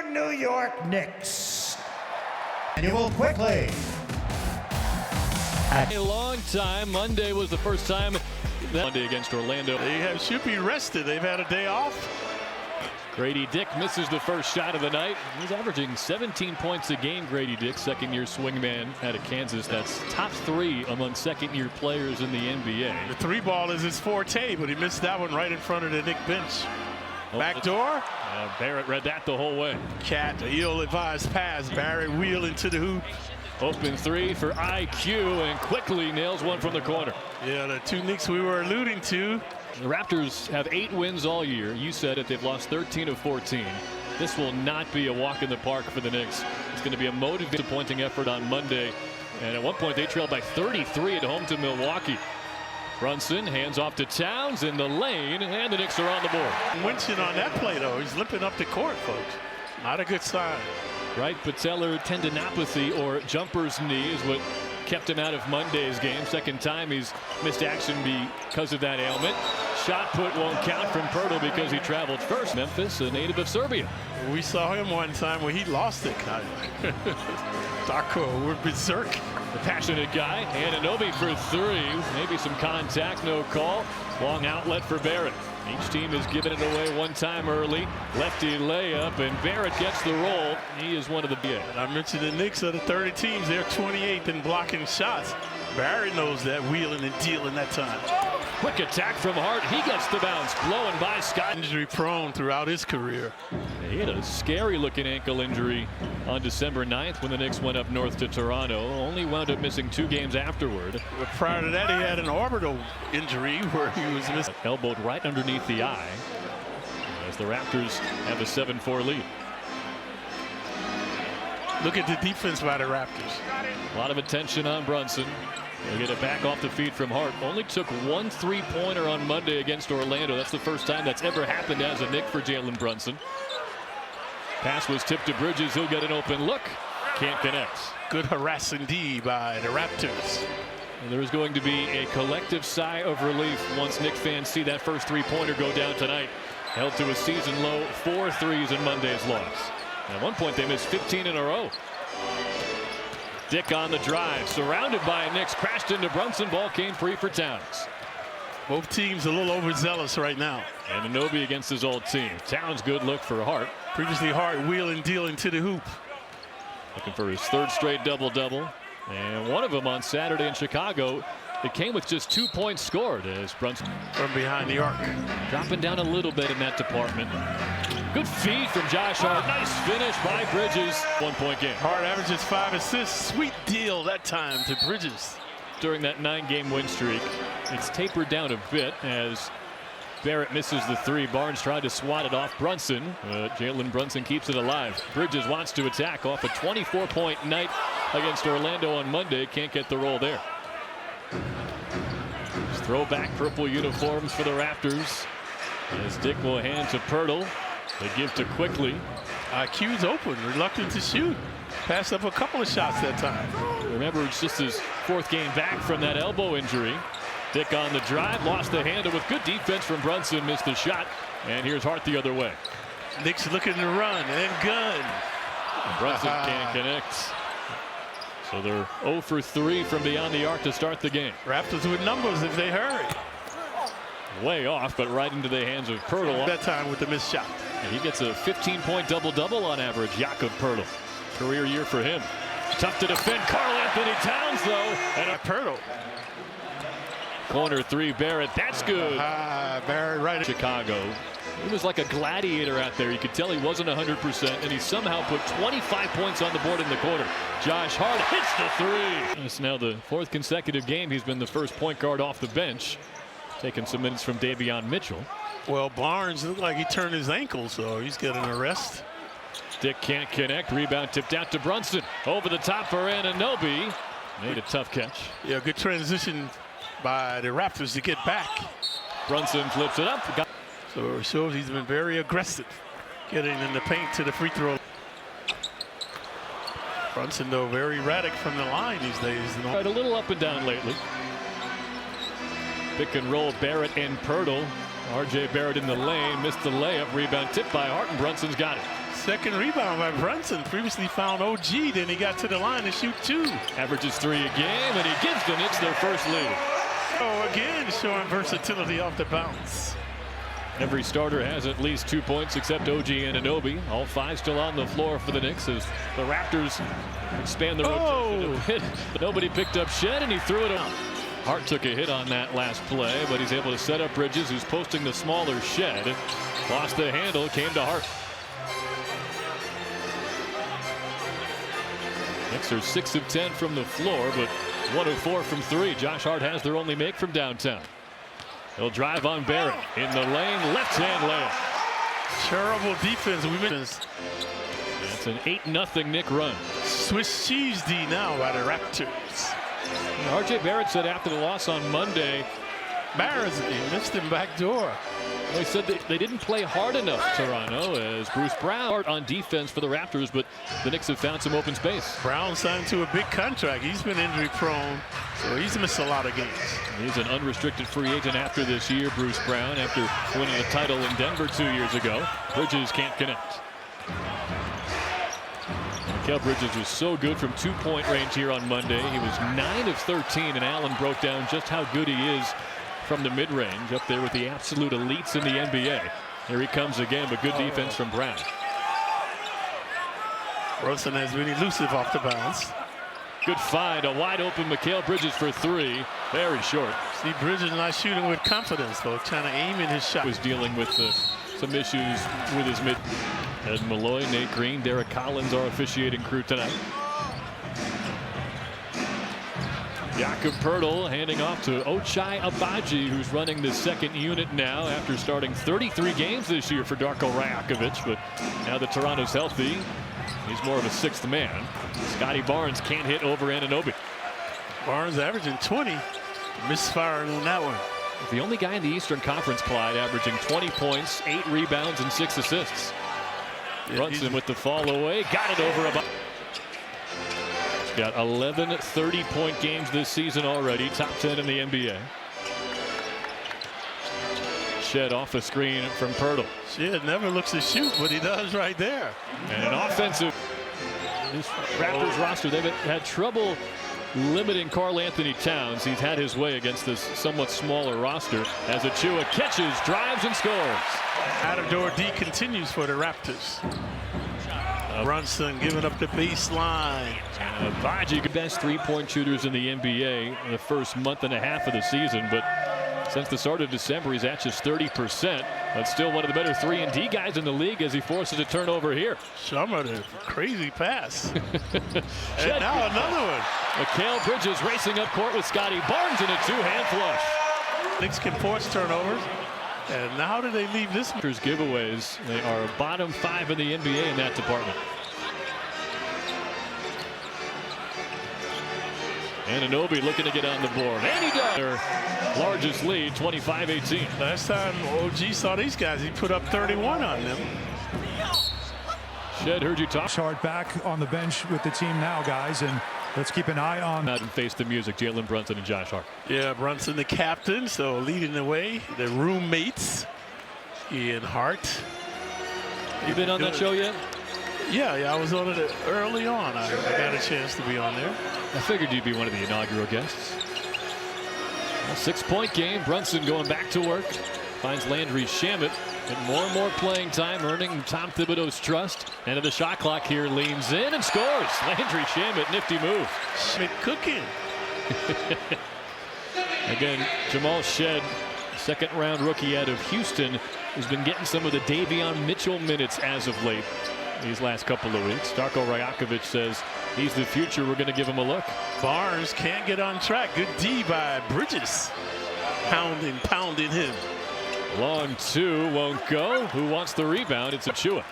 New York Knicks. Annual quickly. A long time. Monday was the first time. Monday against Orlando. They should be rested. They've had a day off. Grady Dick misses the first shot of the night. He's averaging 17 points a game, Grady Dick, second-year swingman out of Kansas. That's top 3 among second-year players in the NBA. The 3-ball is his forte, but he missed that one right in front of the Knick bench. Back door. Barrett read that the whole way. Cat, a ill-advised pass. Barrett wheel into the hoop. Open 3 for IQ, and quickly nails one from the corner. Yeah, the two Knicks we were alluding to. The Raptors have 8 wins all year. You said it. They've lost 13 of 14. This will not be a walk in the park for the Knicks. It's going to be a motivating, disappointing effort on Monday. And at one point, they trailed by 33 at home to Milwaukee. Brunson hands off to Towns in the lane, and the Knicks are on the board. Winching on that play, though. He's limping up the court, folks. Not a good sign. Right, patellar tendinopathy or jumper's knee is what kept him out of Monday's game. Second time he's missed action because of that ailment. Shot put won't count from Pirtle because he traveled first. Memphis, a native of Serbia. We saw him one time when he lost it, kind of. Darko, we're berserk. The passionate guy. Anunoby for 3. Maybe some contact, no call. Long outlet for Barrett. Each team has given it away one time early. Lefty layup, and Barrett gets the roll. He is one of the big. I mentioned the Knicks are the 30 teams. They're 28th in blocking shots. Barrett knows that, wheeling and dealing that time. Quick attack from Hart. He gets the bounce. Blowing by Scott. Injury prone throughout his career. He had a scary looking ankle injury on December 9th when the Knicks went up north to Toronto. Only wound up missing 2 games afterward. But prior to that, he had an orbital injury where he was missing. Elbowed right underneath the eye as the Raptors have a 7-4 lead. Look at the defense by the Raptors. A lot of attention on Brunson. They get it back off the feet from Hart. Only took 1 3-pointer on Monday against Orlando. That's the first time that's ever happened as a Knick for Jalen Brunson. Pass was tipped to Bridges. He'll get an open look. Can't connect. Good harassing D by the Raptors. And there's going to be a collective sigh of relief once Knick fans see that first 3-pointer go down tonight. Held to a season low 4 threes in Monday's loss. At one point they missed 15 in a row. Dick on the drive, surrounded by Knicks, crashed into Brunson. Ball came free for Towns. Both teams a little overzealous right now. And Anunoby against his old team. Towns, good look for Hart. Previously Hart wheeling, dealing to the hoop. Looking for his 3rd straight double-double. And one of them on Saturday in Chicago. It came with just 2 points scored as Brunson from behind the arc. Dropping down a little bit in that department. Good feed from Josh Hart. Nice finish by Bridges. 1-point game. Hart averages 5 assists. Sweet deal that time to Bridges. During that 9-game win streak, it's tapered down a bit as Barrett misses the 3. Barnes tried to swat it off Brunson. Jalen Brunson keeps it alive. Bridges wants to attack off a 24-point night against Orlando on Monday. Can't get the roll there. Throwback purple uniforms for the Raptors. As Dick will hand to Pirtle. They give to Quickly. IQ's open, reluctant to shoot. Passed up a couple of shots that time. Remember, it's just his 4th game back from that elbow injury. Dick on the drive, lost the handle with good defense from Brunson, missed the shot. And here's Hart the other way. Knicks looking to run and gun. And Brunson can't connect. So they're 0 for 3 from beyond the arc to start the game. Raptors with numbers if they hurry. Way off, but right into the hands of Pirtle. That time with the missed shot. And he gets a 15-point double-double on average. Jakob Pirtle. Career year for him. Tough to defend. Karl Anthony Towns, though. And a Pirtle. Corner 3, Barrett. That's good. Barrett right. Chicago. He was like a gladiator out there. You could tell he wasn't 100%, and he somehow put 25 points on the board in the quarter. Josh Hart hits the 3. It's now the 4th consecutive game he's been the first point guard off the bench. Taking some minutes from Davion Mitchell. Well, Barnes looked like he turned his ankle, so he's getting a rest. Dick can't connect. Rebound tipped out to Brunson. Over the top for Anunoby. Made a tough catch. Yeah, good transition by the Raptors to get back. Brunson flips it up. So it shows he's been very aggressive, getting in the paint to the free throw. Brunson, though, very erratic from the line these days. Right, a little up and down lately. Pick and roll, Barrett and Pirtle. R.J. Barrett in the lane, missed the layup, rebound tipped by Hart, and Brunson's got it. Second rebound by Brunson. Previously found OG, then he got to the line to shoot 2. Averages 3 a game, and he gives the Knicks their first lead. Oh, again, showing versatility off the bounce. Every starter has at least 2 points except OG Anunoby. All 5 still on the floor for the Knicks as the Raptors expand the rotation a bit. Nobody picked up Shed, and he threw it out. Hart took a hit on that last play, but he's able to set up Bridges, who's posting the smaller Shed. Lost the handle, came to Hart. Knicks are 6 of 10 from the floor, but 1 of 4 from 3. Josh Hart has their only make from downtown. He'll drive on Barrett in the lane, left-hand layup. Terrible defense. It's an 8-0 Knick run. Swiss cheese D now by the Raptors. R.J. Barrett said after the loss on Monday, he missed him back door. he said they didn't play hard enough, Toronto, as Bruce Brown on defense for the Raptors, but the Knicks have found some open space. Brown signed to a big contract. He's been injury prone, so he's missed a lot of games. He's an unrestricted free agent after this year, Bruce Brown, after winning the title in Denver 2 years ago. Bridges can't connect. Mikal Bridges was so good from 2-point range here on Monday. He was 9 of 13, and Allen broke down just how good he is from the mid-range, up there with the absolute elites in the NBA. Here he comes again, but good defense from Brown. Brunson has been elusive off the bounce. Good find, a wide-open Mikal Bridges for 3. Very short. See, Bridges not shooting with confidence, though, trying to aim in his shot. Was dealing with some issues with his mid. Ed Malloy, Nate Green, Derek Collins, our officiating crew tonight. Jakob Poeltl handing off to Ochai Agbaji, who's running the second unit now after starting 33 games this year for Darko Rajakovic. But now that Toronto's healthy, he's more of a 6th man. Scotty Barnes can't hit over Anunoby. Barnes averaging 20. Misfiring on that one. The only guy in the Eastern Conference, Clyde, averaging 20 points, 8 rebounds, and 6 assists. Brunson with the fall away, got it over about. He's got 11 30-point games this season already, top 10 in the NBA. Shed off a screen from Poeltl. Shed never looks to shoot, but he does right there. And an offensive. This Raptors roster, they've had trouble limiting Karl Anthony Towns. He's had his way against this somewhat smaller roster as Achua catches, drives, and scores. Out-of-door D continues for the Raptors. Brunson giving up the baseline. Agbaji, best 3-point shooters in the NBA in the first month and a half of the season, but since the start of December, he's at just 30%. But still one of the better 3-and-D guys in the league as he forces a turnover here. Summer, the crazy pass. And now another one. Mikal Bridges racing up court with Scotty Barnes in a 2-hand flush. Knicks can force turnovers. And now do they leave this? Giveaways. They are bottom 5 in the NBA in that department. Anunoby looking to get on the board. And he does. Their largest lead, 25-18. Last time OG saw these guys, he put up 31 on them. Shed, heard you talk. Hart back on the bench with the team now, guys, and let's keep an eye on. Out and face the music, Jalen Brunson and Josh Hart. Yeah, Brunson the captain, so leading the way. The roommates, Ian Hart. You been on that show yet? Yeah, I was on it early on. I got a chance to be on there. I figured you'd be one of the inaugural guests. A 6-point game. Brunson going back to work. Finds Landry Shamet. Getting more and more playing time, earning Tom Thibodeau's trust. End of the shot clock here, leans in and scores. Landry Shamet, nifty move. Schmidt cooking. Again, Jamal Shed, second-round rookie out of Houston, has been getting some of the Davion Mitchell minutes as of late these last couple of weeks. Darko Rajakovic says he's the future. We're going to give him a look. Barnes can't get on track. Good D by Bridges. Pounding him. Long 2 won't go. Who wants the rebound? It's Achua.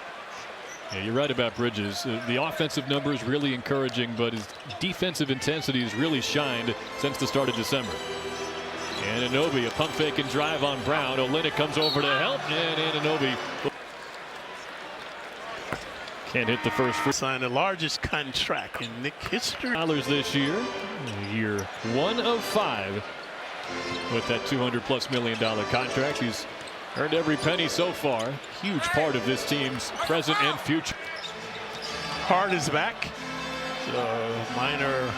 Yeah, you're right about Bridges. The offensive numbers really encouraging, but his defensive intensity has really shined since the start of December. And Anunoby, a pump fake and drive on Brown. Olynyk comes over to help, and Anunoby can't hit the first free. Signed the largest contract in Knicks history. Dollars this year 1 of 5 with that $200+ million contract. He's Earned every penny so far. Huge part of this team's present and future. Hart is back. So minor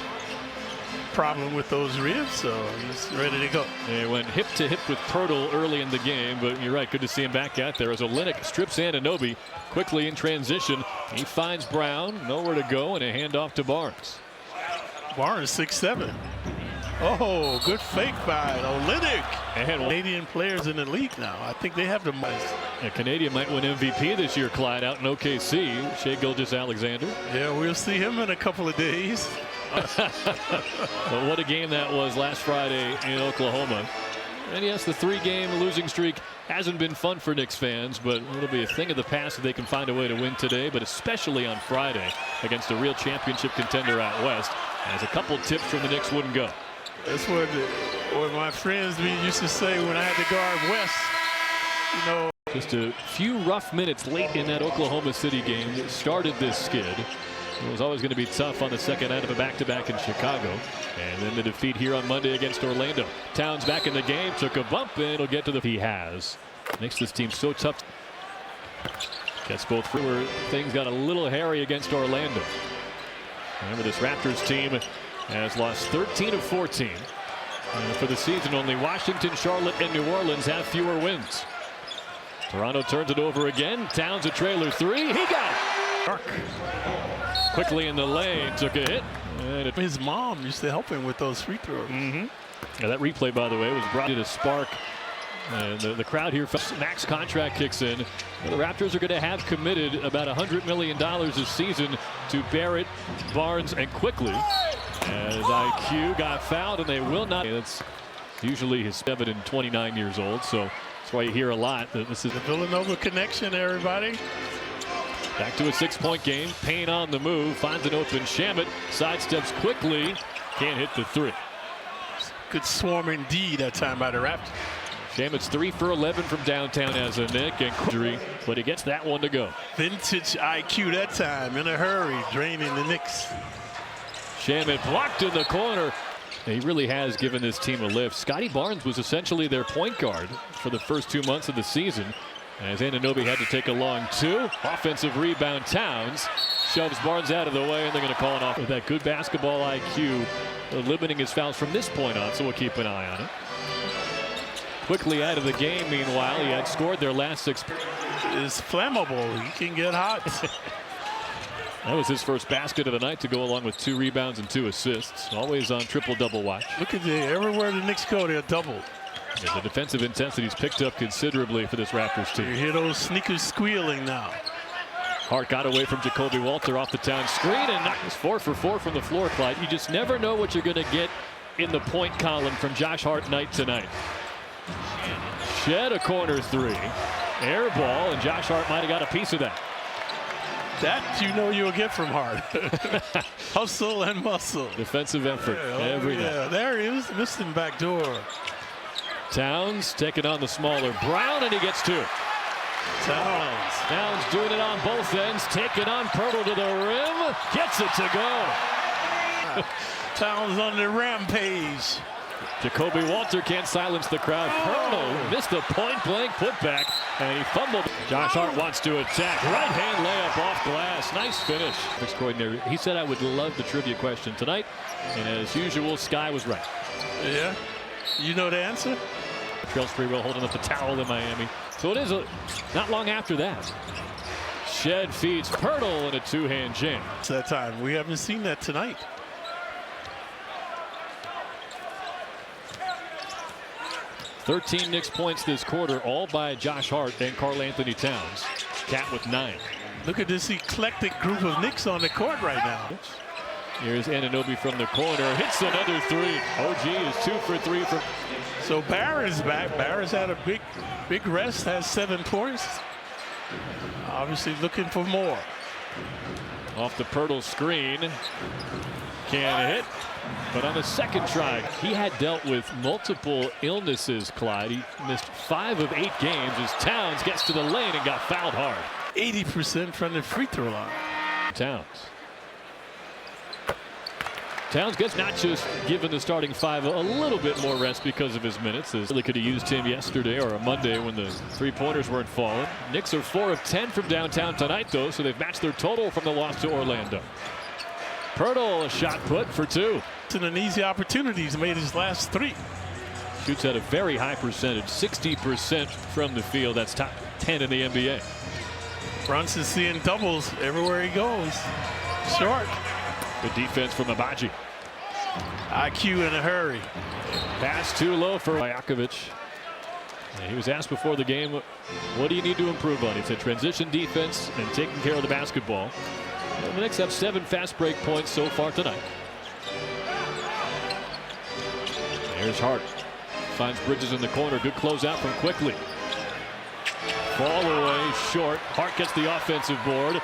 problem with those ribs, so he's ready to go. They went hip to hip with Pirtle early in the game, but you're right, good to see him back out there as Olynyk strips Anunoby quickly in transition. He finds Brown, nowhere to go, and a handoff to Barnes. Barnes 6'7". Oh, good fake by Olynyk. And Canadian players in the league now. I think they have the most. a Canadian might win MVP this year, Clyde, out in OKC. Shai Gilgeous-Alexander. Yeah, we'll see him in a couple of days. But what a game that was last Friday in Oklahoma. And yes, the 3-game losing streak hasn't been fun for Knicks fans, but it'll be a thing of the past if they can find a way to win today, but especially on Friday against a real championship contender out west, as a couple tips from the Knicks wouldn't go. That's what my friends used to say when I had to guard West. You know, just a few rough minutes late in that Oklahoma City game that started this skid. It was always going to be tough on the second night of a back-to-back in Chicago. And then the defeat here on Monday against Orlando. Towns back in the game, took a bump, and it'll get to the he has. Makes this team so tough. Gets both through where things got a little hairy against Orlando. Remember, this Raptors team has lost 13 of 14. For the season, only Washington, Charlotte, and New Orleans have fewer wins. Toronto turns it over again. Towns a trailer 3. He got it. Dark. Quickly in the lane, took a hit. And his mom used to help him with those free throws. Now that replay, by the way, was brought to spark. And the crowd here, max contract kicks in. The Raptors are going to have committed about $100 million this season to Barrett, Barnes, and Quickly. As IQ got fouled, and they will not. It's usually his 7 and 29 years old, so that's why you hear a lot that this is the Villanova connection, everybody. Back to a 6-point game. Payne on the move, finds an open Shamet, sidesteps Quickly, can't hit the 3. Good swarm indeed that time by the Raptors. Shamet's 3 for 11 from downtown as a Nick, and injury, but he gets that one to go. Vintage IQ that time, in a hurry, draining the Knicks. Shamet blocked in the corner. He really has given this team a lift. Scotty Barnes was essentially their point guard for the first 2 months of the season, as Anunoby had to take a long 2. Offensive rebound. Towns shoves Barnes out of the way, and they're going to call it off with that good basketball IQ, limiting his fouls from this point on, so we'll keep an eye on it. Quickly out of the game, meanwhile. He had scored their last 6. It's flammable. He can get hot. That was his first basket of the night to go along with 2 rebounds and 2 assists. Always on triple-double watch. Look at everywhere the Knicks go, they're doubled. Yeah, the defensive intensity's picked up considerably for this Raptors team. You hear those sneakers squealing now. Hart got away from Jacoby Walter off the town screen and knocked 4 for 4 from the floor, Clyde. You just never know what you're going to get in the point column from Josh Hart night to night. Shed a corner 3. Air ball, and Josh Hart might have got a piece of that. That you know you'll get from Hart. Hustle and muscle. Defensive effort every night. There he is. Missed him back door. Towns taking on the smaller Brown, and he gets 2. Towns doing it on both ends, taking on Pirtle to the rim, gets it to go. Towns on the rampage. Jacoby Walter can't silence the crowd. Pirtle missed a point-blank putback, and he fumbled. Josh Hart wants to attack. Right-hand layup off glass. Nice finish. Coordinator, he said I would love the trivia question tonight, and as usual, Sky was right. Yeah, you know the answer. Trails pretty well holding up the towel in Miami. So it is not long after that. Shed feeds Pirtle in a 2-hand jam. It's that time. We haven't seen that tonight. Knicks points this quarter, all by Josh Hart and Karl Anthony Towns. Cat with 9. Look at this eclectic group of Knicks on the court right now. Here's Anunoby from the corner. Hits another 3. OG is 2 for 3 from. So Barrett's back. Barrett's had a big rest, has 7 points. Obviously looking for more. Off the Pirtle screen. Can't hit. But on the second try, he had dealt with multiple illnesses, Clyde. He missed 5 of 8 games as Towns gets to the lane and got fouled hard. 80% from the free throw line. Towns. Towns gets not just given the starting five a little bit more rest because of his minutes. As really could have used him yesterday or a Monday when the three-pointers weren't falling. Knicks are 4 of 10 from downtown tonight, though, so they've matched their total from the loss to Orlando. Pirtle, a shot put for 2. It's an easy opportunity. He's made his last 3. Shoots at a very high percentage, 60% from the field. That's top 10 in the NBA. Brunson's seeing doubles everywhere he goes. Short. Good defense from Abaji. IQ in a hurry. Pass too low for Vajakovic. He was asked before the game, what do you need to improve on? He said transition defense and taking care of the basketball. And the Knicks have 7 fast break points so far tonight. Here's Hart. Finds Bridges in the corner. Good closeout from Quickly. Ball away short. Hart gets the offensive board.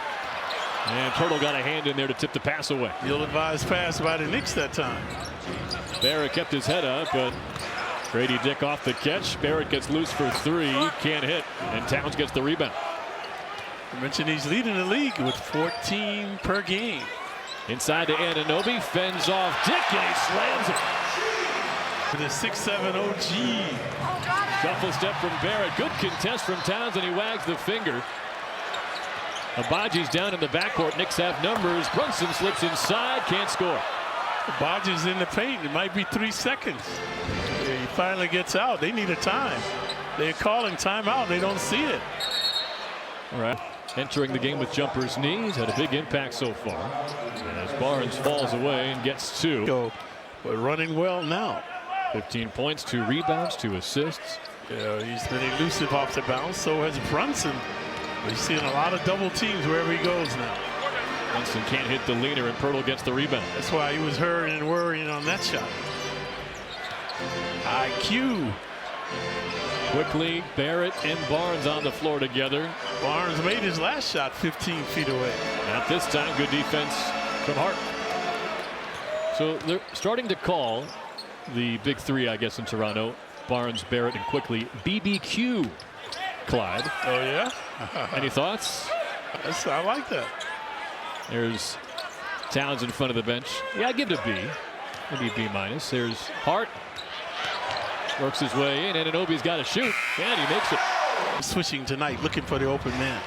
And Pirtle got a hand in there to tip the pass away. Ill-advised pass by the Knicks that time. Barrett kept his head up, but Grady Dick off the catch. Barrett gets loose for 3. Can't hit. And Towns gets the rebound. I mentioned he's leading the league with 14 per game. Inside to Anunoby. Fends off Dick and he slams it. With a 6'7" OG. Shuffle step from Barrett. Good contest from Towns, and he wags the finger. Abaji's down in the backcourt. Knicks have numbers. Brunson slips inside. Can't score. Abaji's in the paint. It might be 3 seconds. He finally gets out. They need a time. They're calling timeout. They don't see it. All right. Entering the game with jumper's knees. Had a big impact so far. And as Barnes falls away and gets 2. We're running well now. 15 points, 2 rebounds, 2 assists. Yeah, he's been elusive off the bounce. So has Brunson. We're seeing a lot of double teams wherever he goes now. Brunson can't hit the leaner, and Pirtle gets the rebound. That's why he was hurrying and worrying on that shot. IQ. Quickly, Barrett and Barnes on the floor together. Barnes made his last shot 15 feet away. Not this time. Good defense from Hart. So they're starting to call the big 3, I guess, in Toronto. Barnes, Barrett, and Quickly BBQ. Clyde. Oh, yeah? Any thoughts? I like that. There's Towns in front of the bench. Yeah, I'd give it a B. Maybe a B minus. There's Hart. Works his way in. Anunoby's got to shoot. And he makes it. Switching tonight, looking for the open man.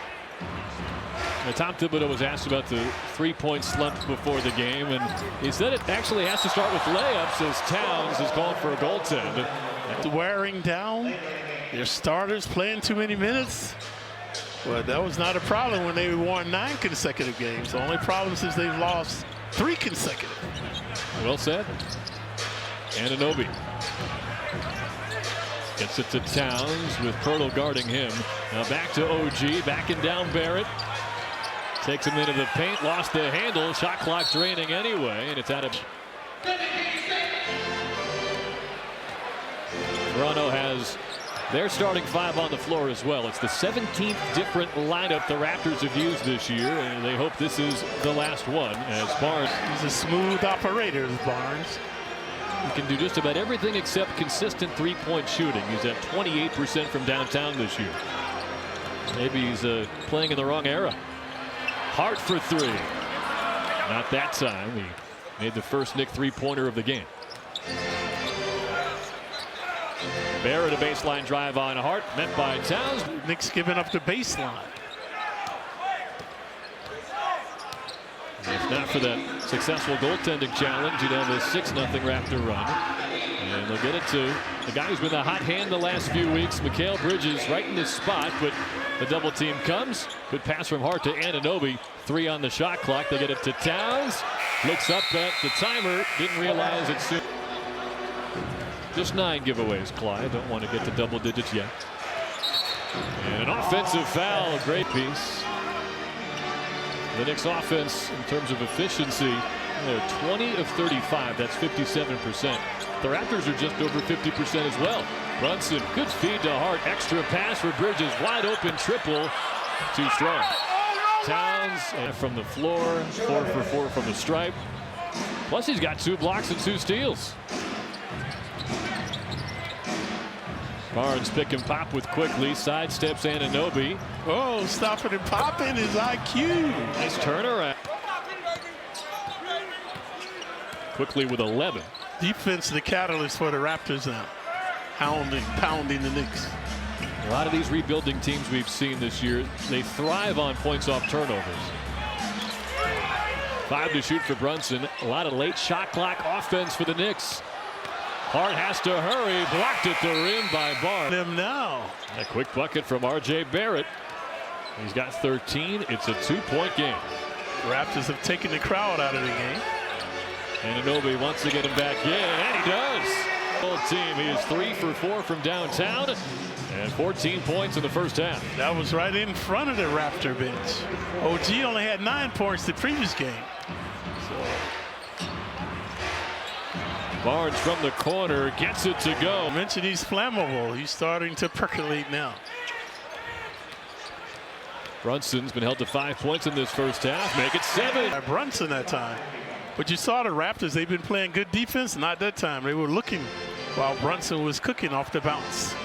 Now, Tom Thibodeau was asked about the 3-point slump before the game, and he said it actually has to start with layups as Towns is called for a goaltend. Wearing down. Their starters playing too many minutes. Well, that was not a problem when they won 9 consecutive games. The only problem is they've lost 3 consecutive. Well said. Anunoby gets it to Towns with Pirtle guarding him. Now back to OG, backing down Barrett. Takes him into the paint, lost the handle. Shot clock draining anyway, and it's out of. Toronto has their starting 5 on the floor as well. It's the 17th different lineup the Raptors have used this year, and they hope this is the last one. As Barnes, he's a smooth operator, Barnes. He can do just about everything except consistent 3-point shooting. He's at 28% from downtown this year. Maybe he's playing in the wrong era. Hart for 3. Not that time. He made the first Knick 3-pointer of the game. Barrett, a baseline drive on Hart, met by Towns. Knicks giving up the baseline. If not for that successful goaltending challenge, you'd have a 6-0 Raptor run. And they'll get it to the guy who's been the hot hand the last few weeks, Mikal Bridges, right in this spot, but the double team comes. Good pass from Hart to Anunoby. 3 on the shot clock. They get it to Towns. Looks up at the timer. Didn't realize it soon. Just 9 giveaways, Clyde. Don't want to get to double digits yet. And an offensive foul. Great piece. The Knicks offense, in terms of efficiency, they're 20 of 35. That's 57%. The Raptors are just over 50% as well. Brunson, good feed to Hart. Extra pass for Bridges. Wide open triple. Too strong. Towns from the floor. 4 for 4 from the stripe. Plus he's got 2 blocks and 2 steals. Barnes pick and pop with Quickly. Sidesteps Anunoby. Oh, stopping and popping is IQ. Nice turnaround. quickly with 11. Defense, the catalyst for the Raptors now. Pounding the Knicks. A lot of these rebuilding teams we've seen this year, they thrive on points off turnovers. 5 to shoot for Brunson. A lot of late shot clock offense for the Knicks. Hart has to hurry. Blocked at the rim by Barnes. Them now. A quick bucket from R.J. Barrett. He's got 13. It's a 2-point game. Raptors have taken the crowd out of the game. Anunoby wants to get him back in, and he does. Full team. He is 3 for 4 from downtown, and 14 points in the first half. That was right in front of the Raptor bench. OG only had 9 points the previous game. Barnes from the corner gets it to go. I mentioned he's flammable. He's starting to percolate now. Brunson's been held to 5 points in this first half. Make it 7. By Brunson that time. But you saw the Raptors, they've been playing good defense. Not that time. They were looking while Brunson was cooking off the bounce.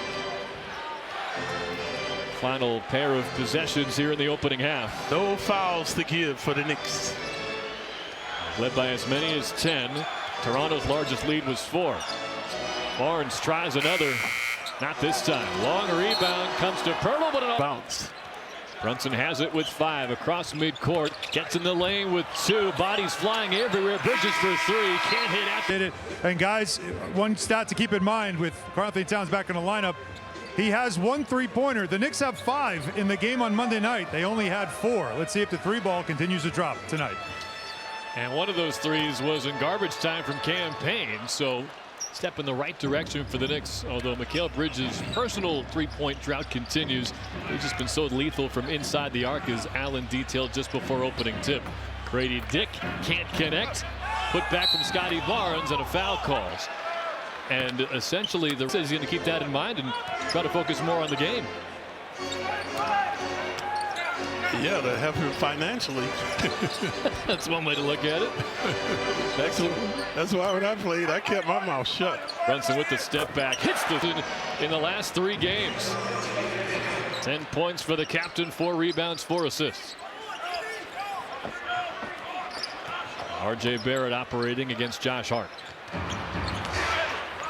Final pair of possessions here in the opening half. No fouls to give for the Knicks. Led by as many as 10. Toronto's largest lead was 4. Barnes tries another. Not this time. Long rebound comes to Pirtle, but an bounce. Brunson has it with 5 across midcourt. Gets in the lane with 2. Bodies flying everywhere. Bridges for 3. Can't hit after it. And guys, one stat to keep in mind with Karl-Anthony Towns back in the lineup, he has 1 3-pointer. The Knicks have 5 in the game on Monday night. They only had 4. Let's see if the 3-ball continues to drop tonight. And one of those threes was in garbage time from Campaign. So step in the right direction for the Knicks. Although Mikal Bridges' personal 3-point drought continues. He's just been so lethal from inside the arc, as Allen detailed just before opening tip. Grady Dick can't connect. Put back from Scotty Barnes, and a foul calls. And essentially, he's going to keep that in mind and try to focus more on the game. Yeah, to help him financially. That's one way to look at it. That's why when I played, I kept my mouth shut. Brunson with the step back. Hits in the last 3 games. 10 points for the captain, 4 rebounds, 4 assists. R.J. Barrett operating against Josh Hart.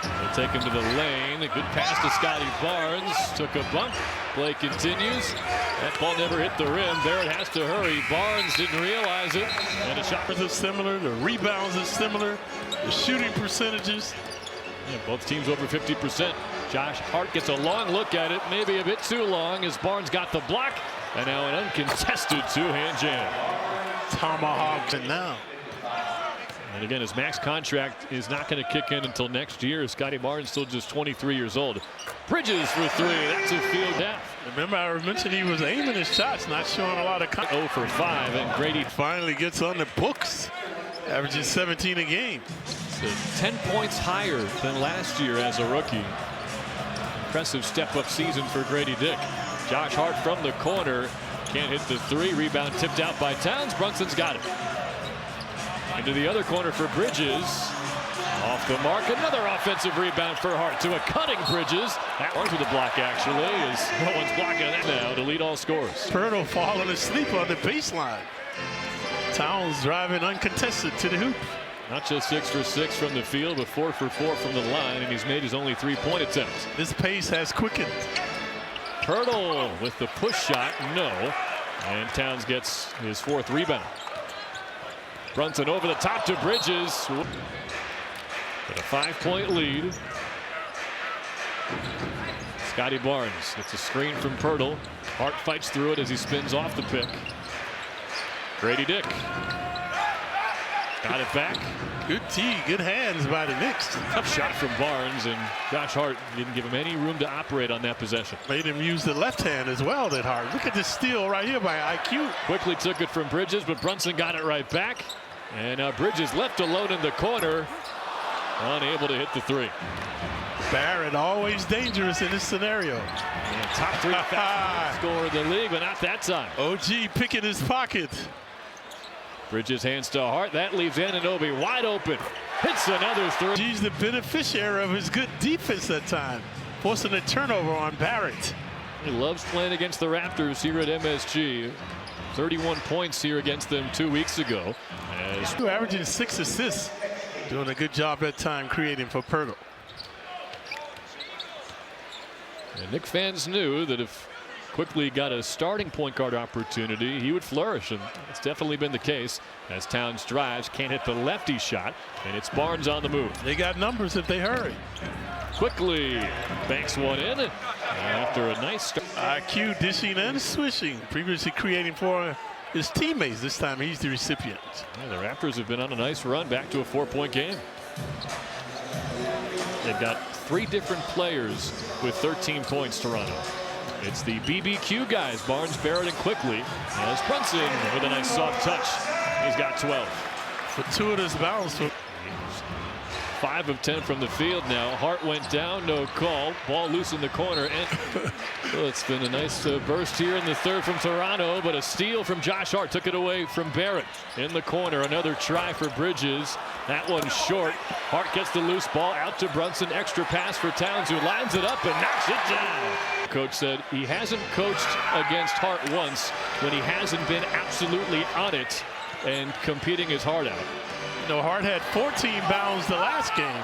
They'll take him to the lane. A good pass to Scotty Barnes. Took a bump. Play continues. That ball never hit the rim. Barrett has to hurry. Barnes didn't realize it. And the shot is similar. The rebounds are similar. The shooting percentages. Yeah, both teams over 50%. Josh Hart gets a long look at it. Maybe a bit too long, as Barnes got the block. And now an uncontested 2-hand jam. Tomahawk, and now. And again, his max contract is not going to kick in until next year. Scotty Barnes still just 23 years old. Bridges for 3. That's a field down. Remember, I mentioned he was aiming his shots, not showing a lot of 0 for 5, and Grady finally gets on the books, averaging 17 a game. So 10 points higher than last year as a rookie. Impressive step-up season for Grady Dick. Josh Hart from the corner. Can't hit the 3. Rebound tipped out by Towns. Brunson's got it. Into the other corner for Bridges. Off the mark. Another offensive rebound for Hart to a cutting Bridges. That one's with a block, actually, as no one's blocking that now to lead all scores. Pirtle falling asleep on the baseline. Towns driving uncontested to the hoop. Not just 6 for 6 from the field, but 4 for 4 from the line, and he's made his only 3-point attempts. This pace has quickened. Pirtle with the push shot, no. And Towns gets his 4th rebound. Brunson over the top to Bridges. With a 5-point lead. Scotty Barnes gets a screen from Pirtle. Hart fights through it as he spins off the pick. Grady Dick. Got it back. Good tee, good hands by the Knicks. Tough shot from Barnes, and Josh Hart didn't give him any room to operate on that possession. Made him use the left hand as well, that Hart. Look at this steal right here by IQ. Quickly took it from Bridges, but Brunson got it right back. And now Bridges left alone in the corner. Unable to hit the 3. Barrett always dangerous in this scenario. And top 3 scorer in the league, but not that time. OG picking his pocket. Bridges hands to Hart. That leaves Anunoby wide open. Hits another 3. He's the beneficiary of his good defense that time, forcing a turnover on Barrett. He loves playing against the Raptors here at MSG. 31 points here against them 2 weeks ago. Averaging 6 assists Doing a good job that time creating for Pirtle. And Knicks fans knew that if Quickly got a starting point guard opportunity, he would flourish, and it's definitely been the case as Towns drives, can't hit the lefty shot, and it's Barnes on the move. They got numbers if they hurry. Quickly banks one in after a nice start. IQ dishing and swishing, previously creating for his teammates. This time he's the recipient. Yeah, the Raptors have been on a nice run back to a 4-point game. They've got 3 different players with 13 points, Toronto. It's the BBQ guys, Barnes, Barrett, and Quickly. As Brunson with a nice soft touch. He's got 12. Fortuitous bounce. 5 of 10 from the field now. Hart went down, no call. Ball loose in the corner. And well, it's been a nice burst here in the third from Toronto, but a steal from Josh Hart took it away from Barrett. In the corner, another try for Bridges. That one short. Hart gets the loose ball out to Brunson. Extra pass for Towns, who lines it up and knocks it down. Coach said he hasn't coached against Hart once when he hasn't been absolutely on it and competing his heart out. You know, Hart had 14 bounds the last game.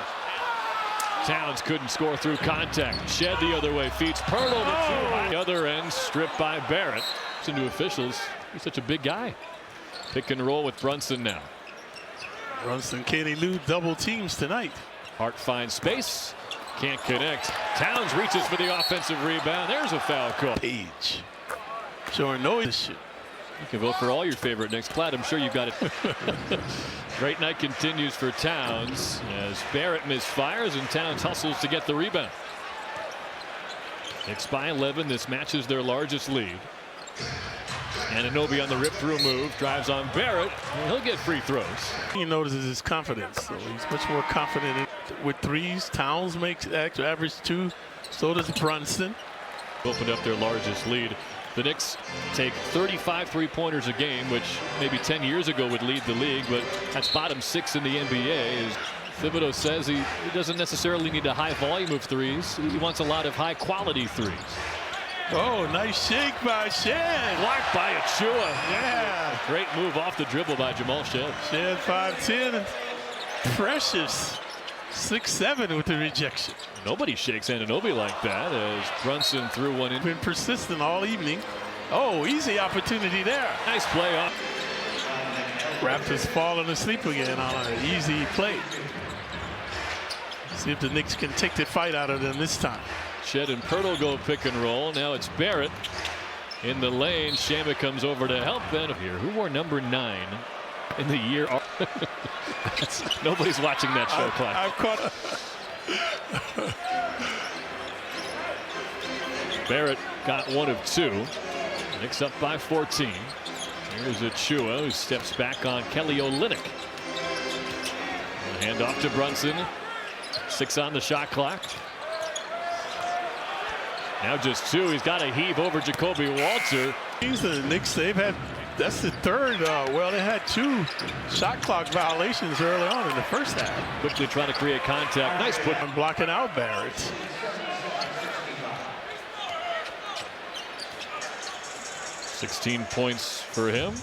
Towns couldn't score through contact. Shed the other way, feeds Pirtle to the other end, stripped by Barrett. Listen to officials. He's such a big guy. Pick and roll with Brunson now. Brunson can't elude double teams tonight. Hart finds space. Can't connect. Towns reaches for the offensive rebound. There's a foul call. Page showing no issue. You can vote for all your favorite Knicks. Platt, I'm sure you got it. Great night continues for Towns as Barrett misfires and Towns hustles to get the rebound. Knicks by 11. This matches their largest lead. Anunoby on the rip-through move, drives on Barrett, and he'll get free throws. He notices his confidence. So he's much more confident with threes. Towns makes average 2. So does Brunson. Opened up their largest lead. The Knicks take 35 three-pointers a game, which maybe 10 years ago would lead the league, but that's bottom 6 in the NBA. As Thibodeau says, he doesn't necessarily need a high volume of threes. He wants a lot of high-quality threes. Oh, nice shake by Shed. Blocked by Achua. Yeah. Great move off the dribble by Jamal Shed. Shed 5'10". Precious 6'7" with the rejection. Nobody shakes Anunoby like that as Brunson threw one in. Been persistent all evening. Oh, easy opportunity there. Nice play off. Raptors falling asleep again on an easy play. See if the Knicks can take the fight out of them this time. Shed and Pirtle go pick and roll. Now it's Barrett in the lane. Shamet comes over to help then here. Who wore number 9 in the year? Nobody's watching that show, Clark. I've caught. Barrett got 1 of 2. Knicks up by 14. Here's Achua, who steps back on Kelly Olynyk. Hand off to Brunson. 6 on the shot clock. Now just 2. He's got a heave over Jacoby Walter. The Knicks, they've had, that's the third. Well, they had 2 shot clock violations early on in the first half. Quickly trying to create contact. Nice put. I'm blocking out Barrett. 16 points for him.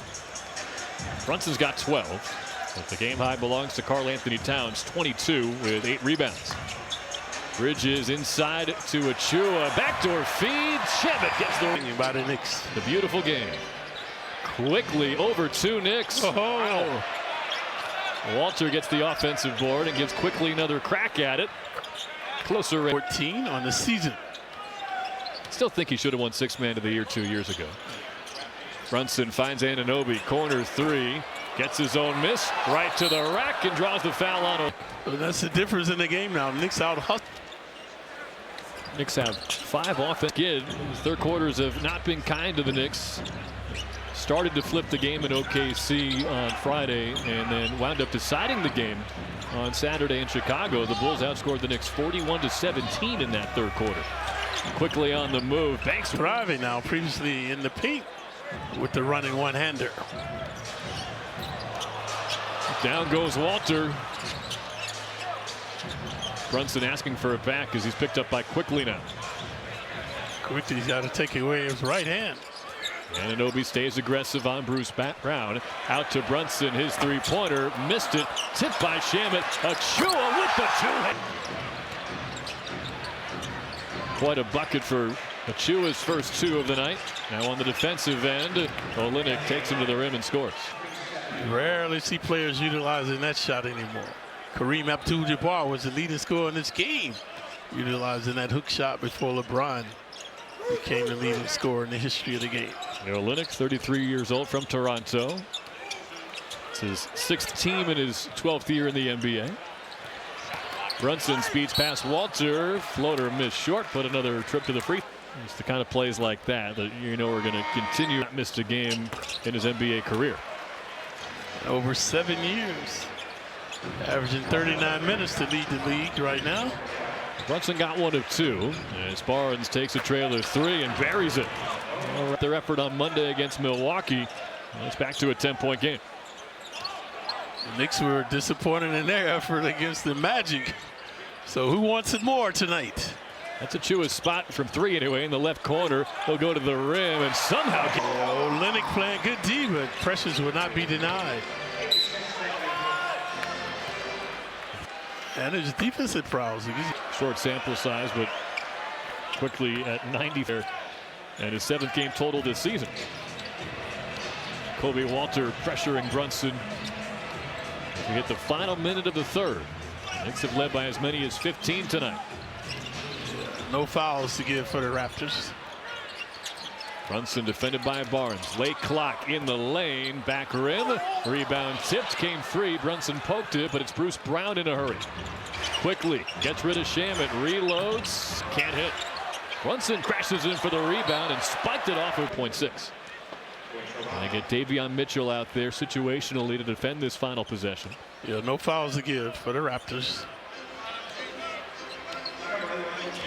Brunson's got 12. But the game high belongs to Karl Anthony Towns, 22 with 8 rebounds. Bridges inside to Achua. Backdoor feed. Shamet gets the by the Knicks. The beautiful game. Quickly over to Knicks. Oh. Walter gets the offensive board and gives Quickly another crack at it. Closer. 14 on the season. Still think he should have won 6th Man of the Year 2 years ago. Brunson finds Anunoby. Corner 3. Gets his own miss. Right to the rack and draws the foul on him. Well, that's the difference in the game now. Knicks out hustle. Knicks have 5 offense. The third quarters have not been kind to the Knicks. Started to flip the game in OKC on Friday and then wound up deciding the game on Saturday in Chicago. The Bulls outscored the Knicks 41-17 in that third quarter. Quickly on the move. Banks driving now, previously in the paint with the running one-hander. Down goes Walter. Brunson asking for it back as he's picked up by Quickly now. Quickly's got to take away his right hand. Anunoby stays aggressive on Bruce Brown. Out to Brunson, his three-pointer, missed it, tipped by Shamet. Achua with the two. Quite a bucket for Achua's first two of the night. Now on the defensive end, Olynyk takes him to the rim and scores. You rarely see players utilizing that shot anymore. Kareem Abdul-Jabbar was the leading scorer in this game, utilizing that hook shot before LeBron became the leading scorer in the history of the game. Olynyk, 33 years old, from Toronto. It's his 6th team in his 12th year in the NBA. Brunson speeds past Walter. Floater missed short, but another trip to the free. It's the kind of plays like that you know are going to continue. Not missed a game in his NBA career. Over 7 years, averaging 39 minutes to lead the league right now. Brunson got one of two as Barnes takes a trailer three and buries it. Their effort on Monday against Milwaukee. It's back to a 10-point game. The Knicks were disappointed in their effort against the Magic. So who wants it more tonight? That's Achua's spot from three anyway in the left corner. He'll go to the rim and somehow get. Olynyk playing good D, but pressures will not be denied. And his defensive prowess. Short sample size, but quickly at 90 there. And his 7th game total this season. Kobe Walter pressuring Brunson. We hit the final minute of the third. Knicks have led by as many as 15 tonight. No fouls to give for the Raptors. Brunson defended by Barnes. Late clock in the lane. Back rim. Rebound tipped. Came free. Brunson poked it, but it's Bruce Brown in a hurry. Quickly gets rid of Shamet. Reloads. Can't hit. Brunson crashes in for the rebound and spiked it off of .6. They get Davion Mitchell out there situationally to defend this final possession. Yeah, no fouls to give for the Raptors.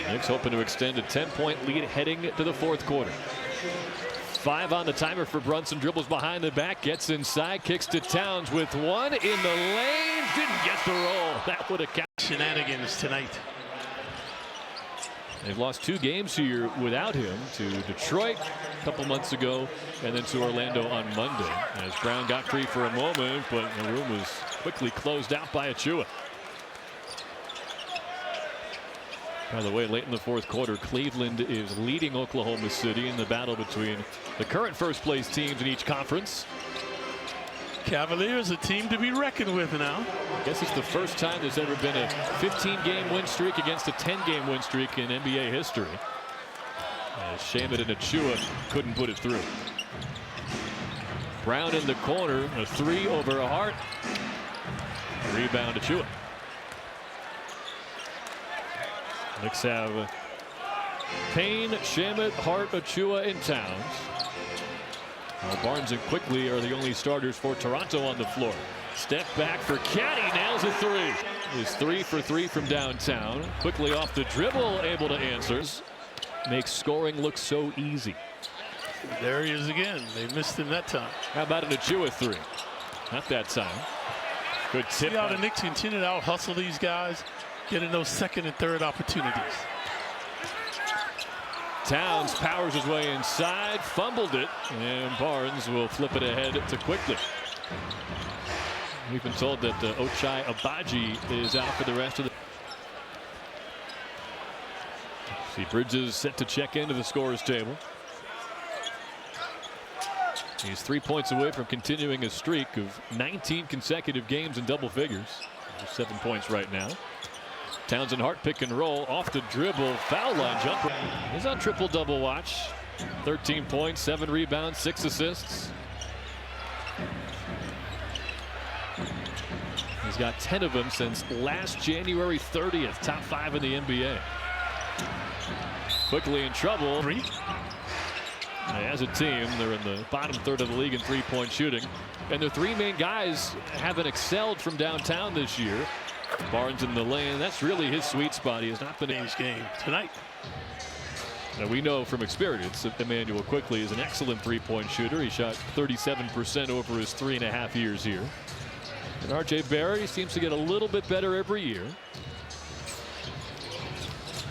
Knicks hoping to extend a 10-point lead heading to the fourth quarter. 5 on the timer for Brunson. Dribbles behind the back, gets inside, kicks to Towns with one in the lane. Didn't get the roll. That would have counted. Shenanigans tonight. They've lost 2 games here without him, to Detroit a couple months ago and then to Orlando on Monday. As Brown got free for a moment, but the room was quickly closed out by Achua. By the way, late in the fourth quarter, Cleveland is leading Oklahoma City in the battle between the current first-place teams in each conference. Cavaliers, a team to be reckoned with now. I guess it's the first time there's ever been a 15-game win streak against a 10-game win streak in NBA history. As Shamet and Achua couldn't put it through. Brown in the corner, a 3 over Hart. Rebound Achua. Knicks have Payne, Shamet, Hart, Achua, and Towns. Barnes and Quickly are the only starters for Toronto on the floor. Step back for Caddy, nails a 3. Is 3 for 3 from downtown. Quickly off the dribble, able to answer. Makes scoring look so easy. There he is again. They missed him that time. How about an Achua 3? Not that time. Good tip. See how the Knicks continue to out hustle these guys, getting those second and third opportunities. Towns powers his way inside, fumbled it, and Barnes will flip it ahead to Quickly. We've been told that Ochai Agbaji is out for the rest of the. See Bridges set to check into the scorer's table. He's 3 points away from continuing a streak of 19 consecutive games in double figures. 7 points right now. Towns and Hart pick and roll off the dribble, foul line jumper. He's on triple-double watch. 13 points, 7 rebounds, 6 assists. He's got 10 of them since last January 30th. Top 5 in the NBA. Quickly in trouble. As a team, they're in the bottom third of the league in three-point shooting. And their 3 main guys haven't excelled from downtown this year. Barnes in the lane, that's really his sweet spot. He has not been in his game tonight. Now we know from experience that Emmanuel Quickly is an excellent three-point shooter. He shot 37% over his 3.5 years here. And R.J. Barrett seems to get a little bit better every year.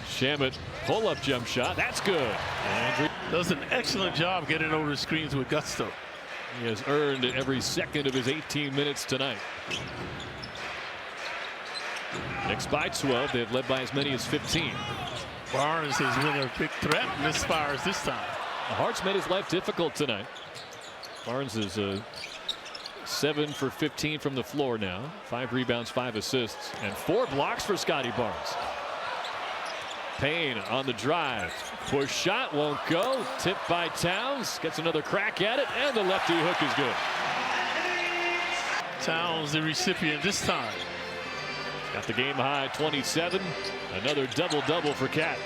Shamet pull-up jump shot, that's good. Andrew Does an excellent job getting over the screens with gusto. He has earned every second of his 18 minutes tonight. Knicks by 12. They've led by as many as 15. Barnes has been a big threat. Misfires this time. The Hart's made his life difficult tonight. Barnes is 7 for 15 from the floor now. 5 rebounds, 5 assists, and 4 blocks for Scotty Barnes. Payne on the drive. Push shot won't go. Tipped by Towns. Gets another crack at it, and the lefty hook is good. Towns the recipient this time. Got the game high 27. Another double-double for Cat.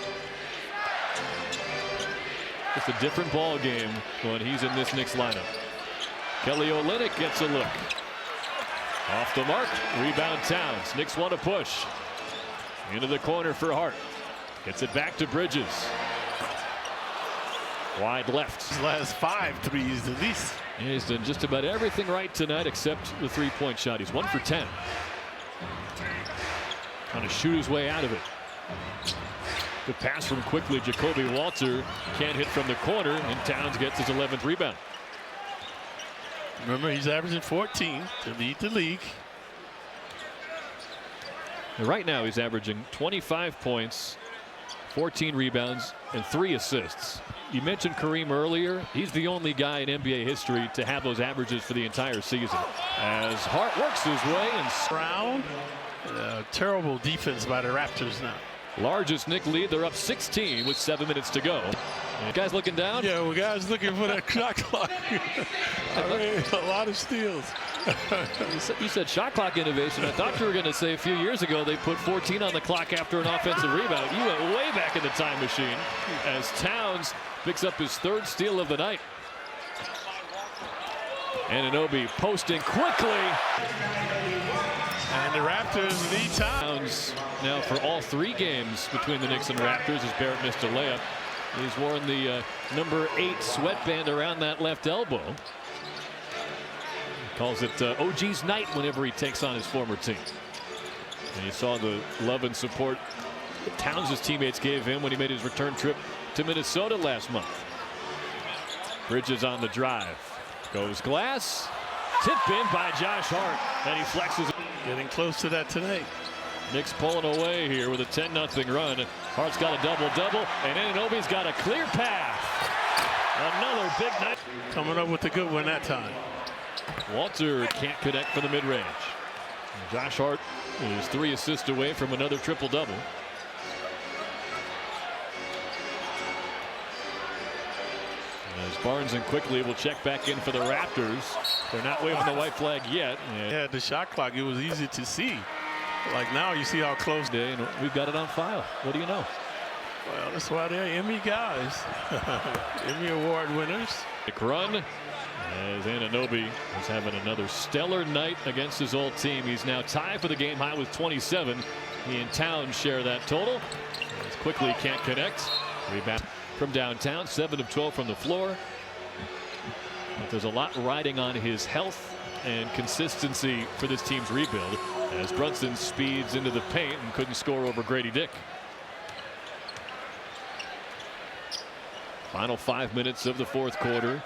It's a different ball game when he's in this Knicks lineup. Kelly Olynyk gets a look. Off the mark. Rebound Towns. Knicks want to push. Into the corner for Hart. Gets it back to Bridges. Wide left. His last 5 threes at least. Yeah, he's done just about everything right tonight except the three-point shot. He's 1 for 10. Trying to shoot his way out of it. Good pass from quickly. Jacoby Walter can't hit from the corner, and Towns gets his 11th rebound. Remember, he's averaging 14 to lead the league. And right now he's averaging 25 points, 14 rebounds, and 3 assists. You mentioned Kareem earlier. He's the only guy in NBA history to have those averages for the entire season. As Hart works his way and Brown. Terrible defense by the Raptors now. Largest Knick lead. They're up 16 with 7 minutes to go. And guys looking down. Yeah, well, guys looking for that shot clock. I mean, a lot of steals. You said shot clock innovation. I thought you were going to say a few years ago they put 14 on the clock after an offensive rebound. You went way back in the time machine as Towns picks up his 3rd steal of the night. Anunoby posting quickly. And the Raptors lead Towns. Now for all 3 games between the Knicks and Raptors as Barrett missed a layup. He's worn the number 8 sweatband around that left elbow. He calls it OG's night whenever he takes on his former team. And you saw the love and support that Towns' teammates gave him when he made his return trip to Minnesota last month. Bridges on the drive. Goes glass. Tipped in by Josh Hart. And he flexes. Getting close to that tonight. Knicks pulling away here with a 10-0 run. Hart's got a double-double, and Anunoby's got a clear path. Another big night. Coming up with the good one that time. Walter can't connect for the mid-range. Josh Hart is 3 assists away from another triple-double. As Barnes and quickly will check back in for the Raptors. They're not waving the white flag yet. Yeah, the shot clock, it was easy to see. Like now you see how close. And we've got it on file. What do you know? Well, that's why they're Emmy guys. Emmy Award winners. Run as Anunoby is having another stellar night against his old team. He's now tied for the game high with 27. He and Towns share that total. As quickly can't connect. Rebound from downtown. 7 of 12 from the floor. But there's a lot riding on his health and consistency for this team's rebuild as Brunson speeds into the paint and couldn't score over Grady Dick. Final 5 minutes of the 4th quarter.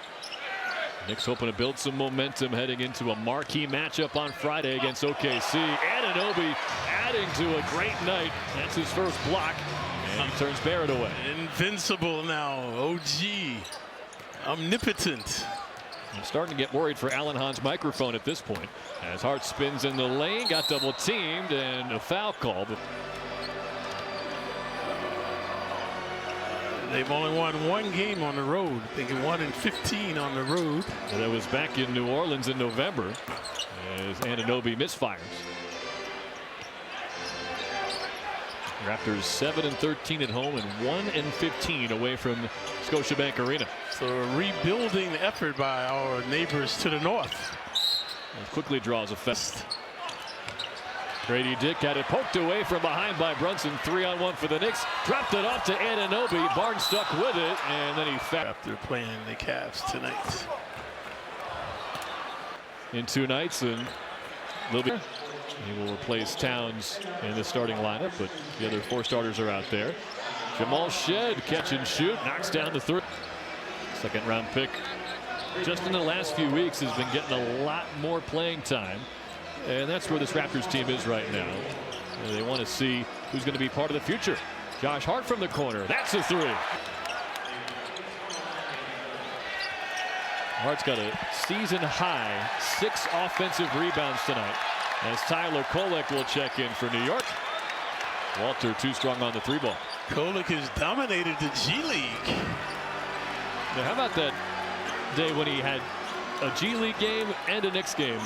Knicks hoping to build some momentum heading into a marquee matchup on Friday against OKC. Anunoby adding to a great night. That's his first block, and he turns Barrett away. Invincible now. OG. Omnipotent. I'm starting to get worried for Alan Hahn's microphone at this point. As Hart spins in the lane, got double teamed, and a foul call. They've only won 1 game on the road. They get 1 in 15 on the road. And that was back in New Orleans in November as Anunoby misfires. Raptors 7-13 at home and 1-15 away from Scotiabank Arena. So a rebuilding effort by our neighbors to the north. And quickly draws a fest. Grady Dick had it poked away from behind by Brunson. 3-on-1 for the Knicks. Dropped it off to Anunoby. Barnes stuck with it, and then he fouled. After playing the Cavs tonight. In 2 nights, and he will replace Towns in the starting lineup, but the other 4 starters are out there. Jamal Shead catch and shoot, knocks down the 3. Second-round pick just in the last few weeks has been getting a lot more playing time. And that's where this Raptors team is right now. They want to see who's going to be part of the future. Josh Hart from the corner. That's a three. Hart's got a season-high 6 offensive rebounds tonight, as Tyler Kolek will check in for New York. Walter too strong on the 3-ball. Kolek has dominated the G League. Now, how about that day when he had a G League game and a Knicks game?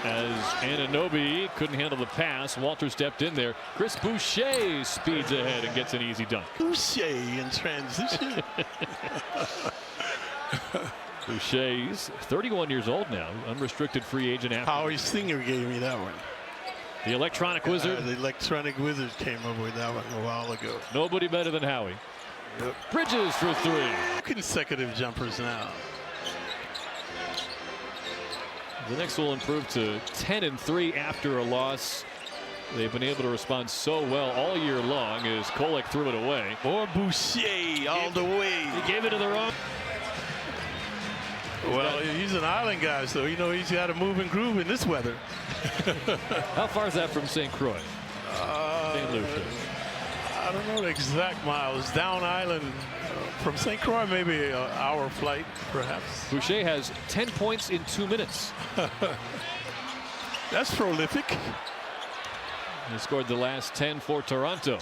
As Anunoby couldn't handle the pass, Walter stepped in there. Chris Boucher speeds ahead and gets an easy dunk. Boucher in transition. Boucher's 31 years old now, unrestricted free agent. After Howie Singer gave me that one. The electronic wizard. The electronic wizard came up with that one a while ago. Nobody better than Howie. Yep. Bridges for 3. Consecutive jumpers now. The Knicks will improve to 10-3 after a loss. They've been able to respond so well all year long as Kolek threw it away. More Boucher all the way. He gave it to the wrong. Well, he's an island guy, so you know he's got to move and groove in this weather. How far is that from St. Croix? St. Lucia. I don't know the exact miles. Down island from St. Croix, maybe an hour flight, perhaps. Boucher has 10 points in 2 minutes. That's prolific. He scored the last 10 for Toronto.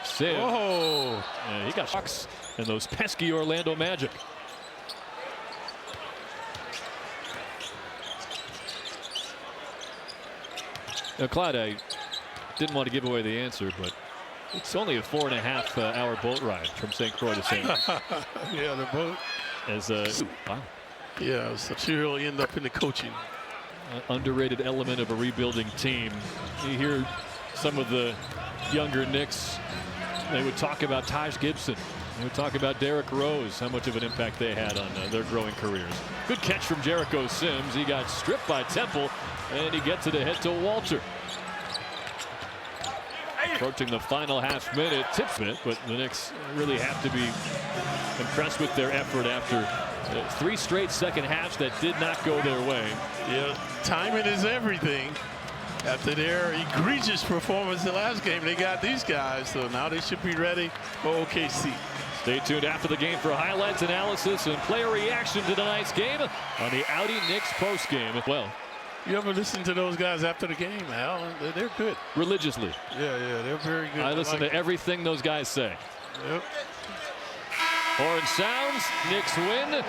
Sim. Oh, He got shocks and those pesky Orlando Magic. Now, Clyde, I didn't want to give away the answer, but it's only a 4.5 hour boat ride from St. Croix to St. yeah, the boat. As wow. Yeah, so he'll end up in the coaching. Underrated element of a rebuilding team. You hear some of the younger Knicks, they would talk about Taj Gibson. They would talk about Derrick Rose, how much of an impact they had on their growing careers. Good catch from Jericho Sims. He got stripped by Temple, and he gets it ahead to Walter. Approaching the final half minute, tips it, but the Knicks really have to be impressed with their effort after 3 straight second halves that did not go their way. Yeah, timing is everything. After their egregious performance the last game, they got these guys, so now they should be ready for OKC. Stay tuned after the game for highlights, analysis, and player reaction to tonight's game on the Audi Knicks postgame. Well, you ever listen to those guys after the game, Al? They're good. Religiously. Yeah, they're very good. I listen to everything those guys say. Yep. Horn sounds, Knicks win.